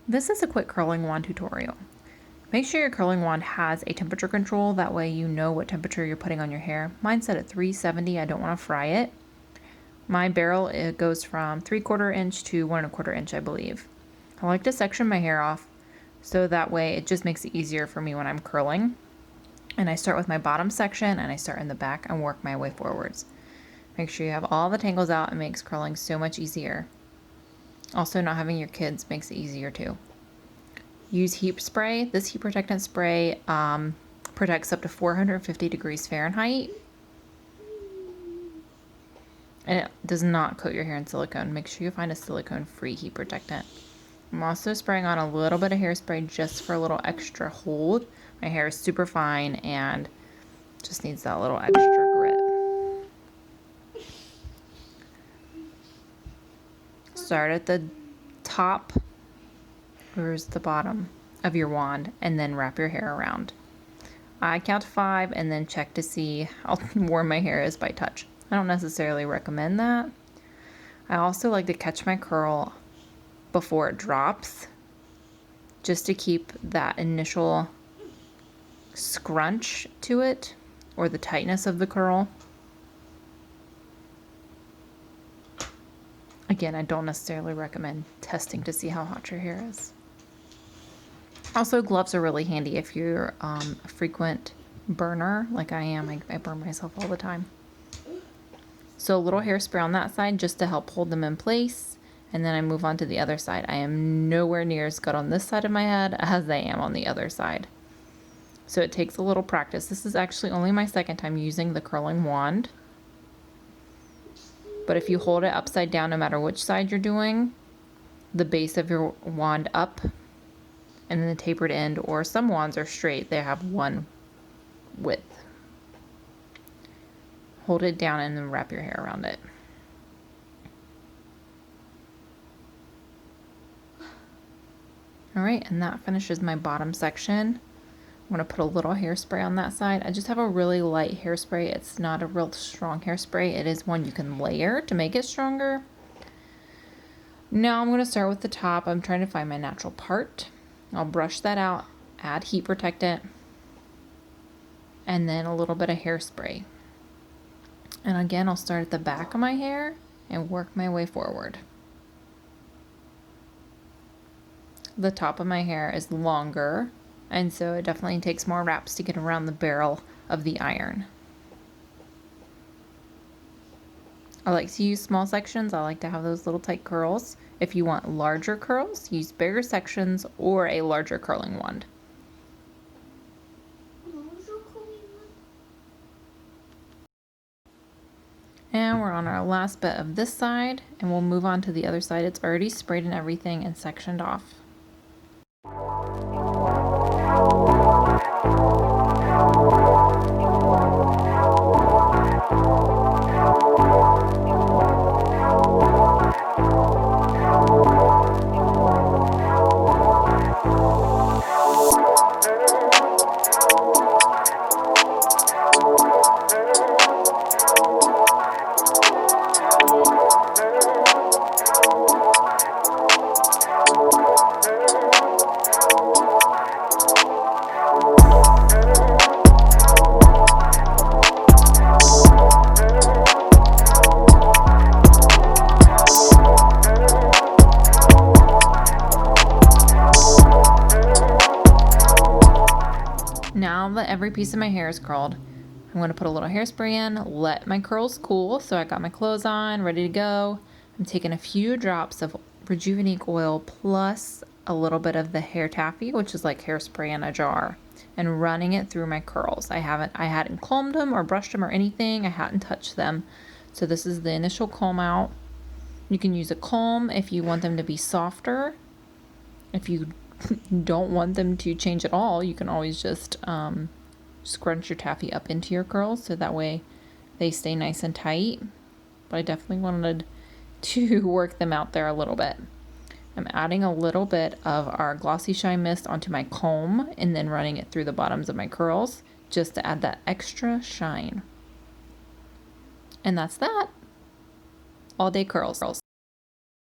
This is a quick curling wand tutorial. Make sure your curling wand has a temperature control, that way you know what temperature you're putting on your hair. Mine's set at 370, I don't want to fry it. My barrel, it goes from 3/4 inch to 1 1/4 inch, I believe. I like to section my hair off so that way it just makes it easier for me when I'm curling. And I start with my bottom section and I start in the back and work my way forwards. Make sure you have all the tangles out, it makes curling so much easier. Also, not having your kids makes it easier too. Use heat spray. This heat protectant spray protects up to 450 degrees Fahrenheit. And it does not coat your hair in silicone. Make sure you find a silicone-free heat protectant. I'm also spraying on a little bit of hairspray just for a little extra hold. My hair is super fine and just needs that little extra grit. Start at the top, where's the bottom of your wand, and then wrap your hair around. I count to 5 and then check to see how warm my hair is by touch. I don't necessarily recommend that. I also like to catch my curl before it drops, just to keep that initial scrunch to it, or the tightness of the curl. Again, I don't necessarily recommend testing to see how hot your hair is. Also, gloves are really handy if you're a frequent burner, like I am. I burn myself all the time. So a little hairspray on that side just to help hold them in place, and then I move on to the other side. I am nowhere near as good on this side of my head as I am on the other side. So it takes a little practice. This is actually only my second time using the curling wand. But if you hold it upside down, no matter which side you're doing, the base of your wand up, and then the tapered end, or some wands are straight, they have one width. Hold it down and then wrap your hair around it. All right, and that finishes my bottom section. I'm going to put a little hairspray on that side. I just have a really light hairspray. It's not a real strong hairspray. It is one you can layer to make it stronger. Now I'm going to start with the top. I'm trying to find my natural part. I'll brush that out, add heat protectant, and then a little bit of hairspray. And again, I'll start at the back of my hair and work my way forward. The top of my hair is longer, and so it definitely takes more wraps to get around the barrel of the iron. I like to use small sections. I like to have those little tight curls. If you want larger curls, use bigger sections or a larger curling wand. And we're on our last bit of this side, and we'll move on to the other side. It's already sprayed and everything and sectioned off. Now that every piece of my hair is curled, I'm going to put a little hairspray in, let my curls cool. So I got my clothes on, ready to go. I'm taking a few drops of Rejuvenique oil plus a little bit of the hair taffy, which is like hairspray in a jar, and running it through my curls. I hadn't combed them or brushed them or anything. I hadn't touched them. So this is the initial comb out. You can use a comb if you want them to be softer. If you don't want them to change at all, you can always just scrunch your taffy up into your curls so that way they stay nice and tight. But I definitely wanted to work them out there a little bit. I'm adding a little bit of our Glossy Shine Mist onto my comb and then running it through the bottoms of my curls just to add that extra shine. And that's that. All day curls.